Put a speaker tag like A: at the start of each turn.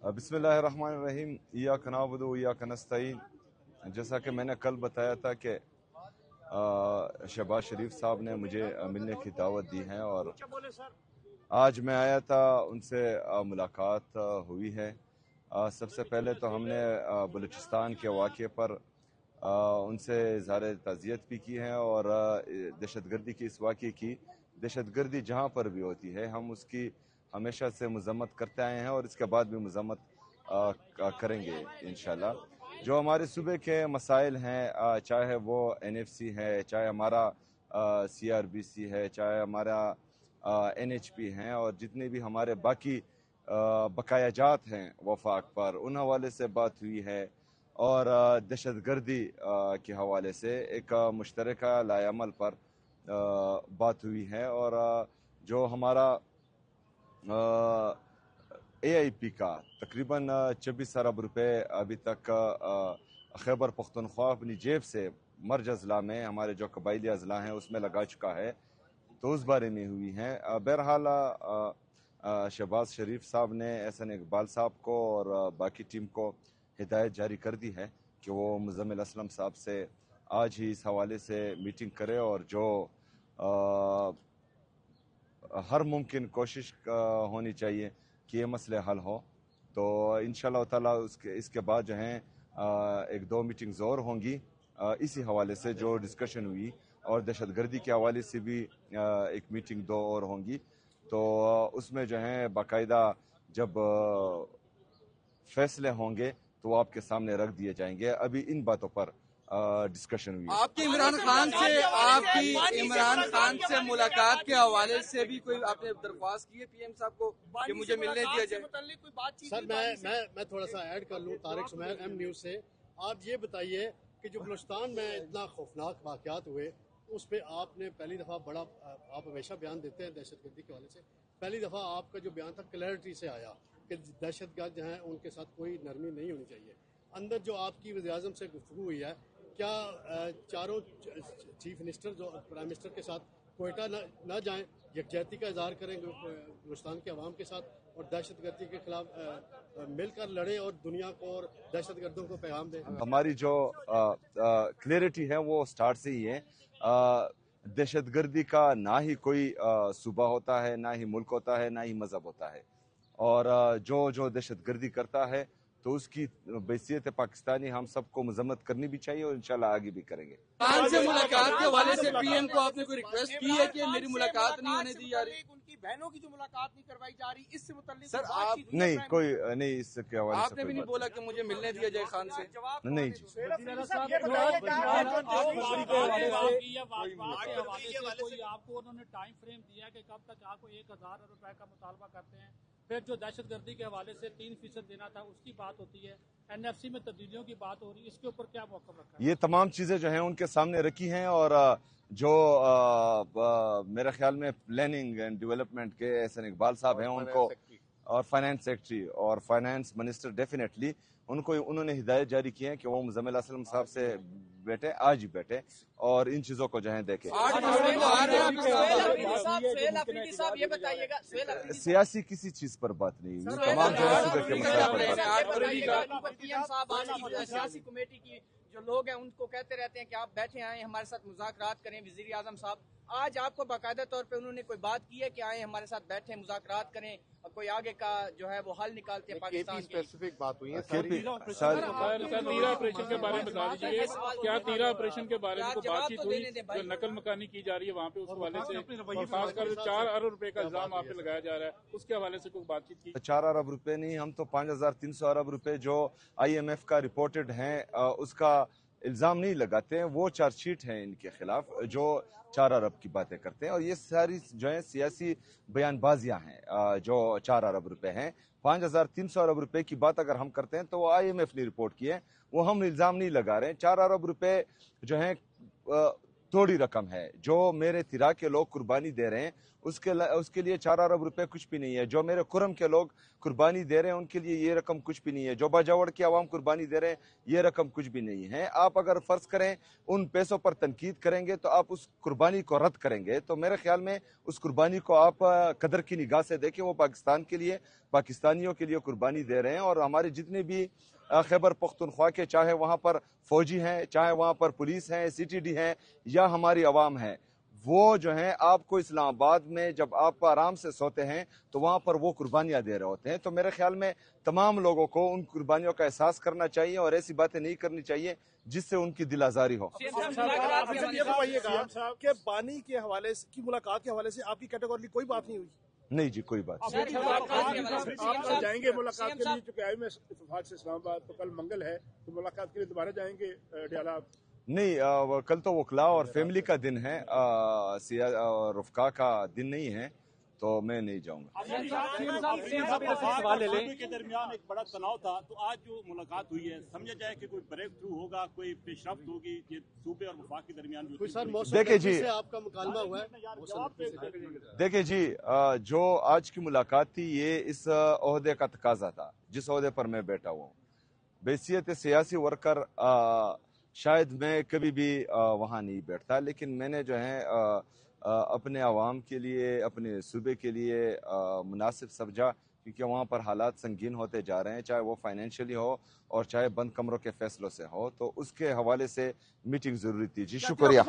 A: बिस्मिल्लाहिर्रहमानिर्रहीम। इय्याक नअबुदु व इय्याक नस्तईन। जैसा कि मैंने कल बताया था कि शहबाज शरीफ साहब ने मुझे मिलने की दावत दी है और आज मैं आया था, उनसे मुलाकात हुई है। सबसे पहले तो हमने बलूचिस्तान के वाक़े पर उनसे इज़हार ताज़ियत भी की है और दहशतगर्दी की इस वाक़े की, दहशतगर्दी जहाँ पर भी होती है हम उसकी हमेशा से मज़म्मत करते आए हैं और इसके बाद भी मज़म्मत करेंगे इंशाल्लाह। जो हमारे सूबे के मसाइल हैं, चाहे वो NFC है, चाहे हमारा CRBC है, चाहे हमारा NHP हैं और जितने भी हमारे बाकी बकायाजात हैं वफाक पर, उन हवाले से बात हुई है और दहशतगर्दी के हवाले से एक मुश्तरका लाएअमल पर बात हुई है। और जो हमारा AIP का तकरीबन 24 अरब रुपए अभी तक खैबर पख्तूनख्वा अपनी जेब से मर्ज अजला में, हमारे जो कबायली अजला हैं उसमें लगा चुका है, तो उस बारे में हुई हैं। बहरहाल शहबाज शरीफ साहब ने एहसन इकबाल साहब को और बाकी टीम को हिदायत जारी कर दी है कि वो मुज़म्मिल असलम साहब से आज ही इस हवाले से मीटिंग करे और जो हर मुमकिन कोशिश होनी चाहिए कि ये मसले हल हो। तो इंशाअल्लाह ताला इसके बाद जो हैं एक दो मीटिंग्स और होंगी इसी हवाले से जो डिस्कशन हुई, और दहशतगर्दी के हवाले से भी एक मीटिंग दो और होंगी। तो उसमें जो है बाकायदा जब फैसले होंगे तो वो आपके सामने रख दिए जाएंगे। अभी इन बातों पर डिस्कशन हुई।
B: आपकी इमरान खान से मुलाकात के हवाले से भी कोई आपने दरख्वास्त की है PM साहब को कि मुझे मिलने दिया जाए?
C: सर मैं थोड़ा सा ऐड कर लूँ। तारिक सुमैर M न्यूज़ से। आप ये बताइए कि जो बलूचिस्तान में इतना खौफनाक वाक़यात हुए उस पर आपने पहली दफ़ा बड़ा, आप हमेशा बयान देते हैं दहशतगर्दी के हवाले से, पहली दफ़ा आपका जो बयान था क्लैरिटी से आया कि दहशतगर्द जो हैं उनके साथ कोई नरमी नहीं होनी चाहिए। अंदर जो आपकी वज़ीर-ए-आज़म से गुफ्तगू हुई है, क्या चारों चीफ मिनिस्टर जो प्राइम मिनिस्टर के साथ कोयटा न जाएं, यकजहती का इजहार करें बलूचिस्तान के अवाम के साथ और दहशतगर्दी के खिलाफ मिलकर लड़ें और दुनिया को और दहशतगर्दों को पैगाम दें?
A: हमारी जो क्लियरिटी है वो स्टार्ट से ही है। दहशतगर्दी का ना ही कोई सूबा होता है, ना ही मुल्क होता है, ना ही मजहब होता है, और जो दहशतगर्दी करता है तो उसकी बैसियत पाकिस्तानी हम सबको मजम्मत करनी भी चाहिए और इंशाल्लाह आगे भी करेंगे।
B: खान से मुलाकात के हवाले से PM को आपने कोई रिक्वेस्ट की है कि मेरी मुलाकात नहीं होने दी जा रही? उनकी बहनों की जो मुलाकात नहीं करवाई जा रही, इससे मुताल्लिक
A: सर आप नहीं कोई नहीं इसके हवाले से
B: आपने भी नहीं बोला कि मुझे मिलने दिया जाए खान से?
A: नहीं जी।
D: आपको उन्होंने टाइम फ्रेम दिया कि कब तक आपको 1000 रुपए का मुतालबा करते हैं? फिर जो दहशतगर्दी के हवाले से 3% देना था उसकी बात होती है, NFC में तब्दीलियों की बात हो रही है, इसके ऊपर क्या मौक़िफ़ रखा है?
A: ये तमाम चीज़ें जो हैं उनके सामने रखी हैं और जो मेरे ख्याल में प्लानिंग एंड डेवलपमेंट के एहसन इकबाल साहब हैं उनको, और फाइनेंस सेक्रेटरी और फाइनेंस मिनिस्टर डेफिनेटली उन्होंने हिदायत जारी की है कि वो मुज़म्मिल असलम साहब से बैठे, आज ही बैठे और इन चीज़ों को जो है देखें। सियासी किसी चीज़ पर बात नहीं हुई, तमाम जो है सूबे के मसले पर।
E: सियासी कमेटी की जो लोग हैं उनको कहते रहते हैं कि आप बैठे आए हमारे साथ मुज़ाकरात करें। वज़ीर आज़म साहब आज आपको बाकायदा तौर पे उन्होंने कोई बात की है कि आए हमारे साथ बैठे मुज़ाकरात करें और कोई आगे का जो है वो हल निकालते हैं पाकिस्तान की?
F: स्पेसिफिक बात हुई है।
D: तीरा ऑपरेशन के बारे में बता दीजिए, क्या तीरा ऑपरेशन के बारे में बातचीत हुई? जो नकल मकानी की जा रही है वहाँ पे, उस हवाले से खासकर 4 अरब रुपए का इल्जाम आप पे लगाया जा रहा है, उसके हवाले से कोई बातचीत की?
A: 4 अरब रुपए नहीं, हम तो 5300 अरब रुपए जो IMF का रिपोर्टेड हैं उसका इल्ज़ाम नहीं लगाते हैं। वो चार्जशीट है इनके खिलाफ जो 4 अरब की बातें करते हैं, और ये सारी जो है सियासी बयानबाजियां हैं। जो 4 अरब रुपए हैं, 5300 अरब रुपए की बात अगर हम करते हैं तो वो IMF ने रिपोर्ट की है, वो हम इल्ज़ाम नहीं लगा रहे हैं। 4 अरब रुपए जो है थोड़ी रकम है। जो मेरे तिरा के लोग कुर्बानी दे रहे हैं उसके लिए 4 अरब रुपए कुछ भी नहीं है। जो मेरे कुरम के लोग कुर्बानी दे रहे हैं उनके लिए ये रकम कुछ भी नहीं है। जो बाजावड़ की आवाम कुर्बानी दे रहे हैं ये रकम कुछ भी नहीं है। आप अगर फर्ज करें उन पैसों पर तनकीद करेंगे तो आप उस कुर्बानी को रद्द करेंगे, तो मेरे ख्याल में उस कुर्बानी को आप कदर की निगाह से देखें। वो पाकिस्तान के लिए, पाकिस्तानियों के लिए कुर्बानी दे रहे हैं। और हमारे जितने भी खैबर पख्तूनख्वा के, चाहे वहाँ पर फौजी हैं, चाहे वहाँ पर पुलिस हैं, CTD हैं, या हमारी आवाम है, वो जो हैं आपको इस्लामाबाद में जब आप आराम से सोते हैं तो वहाँ पर वो कुर्बानियाँ दे रहे होते हैं। तो मेरे ख्याल में तमाम लोगों को उन कुर्बानियों का एहसास करना चाहिए और ऐसी बातें नहीं करनी चाहिए जिससे उनकी दिल आज़ारी हो।
F: बानी के हवाले की मुलाकात के हवाले से आपकी कैटेगरी कोई बात नहीं हुई?
A: नहीं जी, कोई बात नहीं।
F: आप जाएंगे मुलाकात के लिए, चूंकि आए में इत्तेफाक से इस्लामाबाद, तो कल मंगल है, तो मुलाकात के लिए दोबारा जाएंगे डियाला?
A: नहीं, कल तो वकला और फैमिली का दिन है, रुफ़का का दिन नहीं है, तो मैं नहीं जाऊंगा।
G: के दरमियान एक बड़ा तनाव था, तो आज जो मुलाकात हुई है समझा जाए कि कोई ब्रेक थ्रू होगा, कोई पेशरफ्त होगी ये सूबे और वफाक के दरमियान?
C: देखिए जी, आपका मुकालमा हुआ है।
A: देखिए जी, जो आज की मुलाकात थी ये इस ओहदे का तकाजा था जिस ओहदे पर मैं बैठा हुआ हूँ। बैसियत सियासी वर्कर शायद मैं कभी भी वहाँ नहीं बैठता, लेकिन मैंने जो है अपने आवाम के लिए, अपने सूबे के लिए मुनासिब समझा, क्योंकि वहाँ पर हालात संगीन होते जा रहे हैं, चाहे वो फाइनेंशियली हो और चाहे बंद कमरों के फैसलों से हो, तो उसके हवाले से मीटिंग ज़रूरी थी। जी शुक्रिया।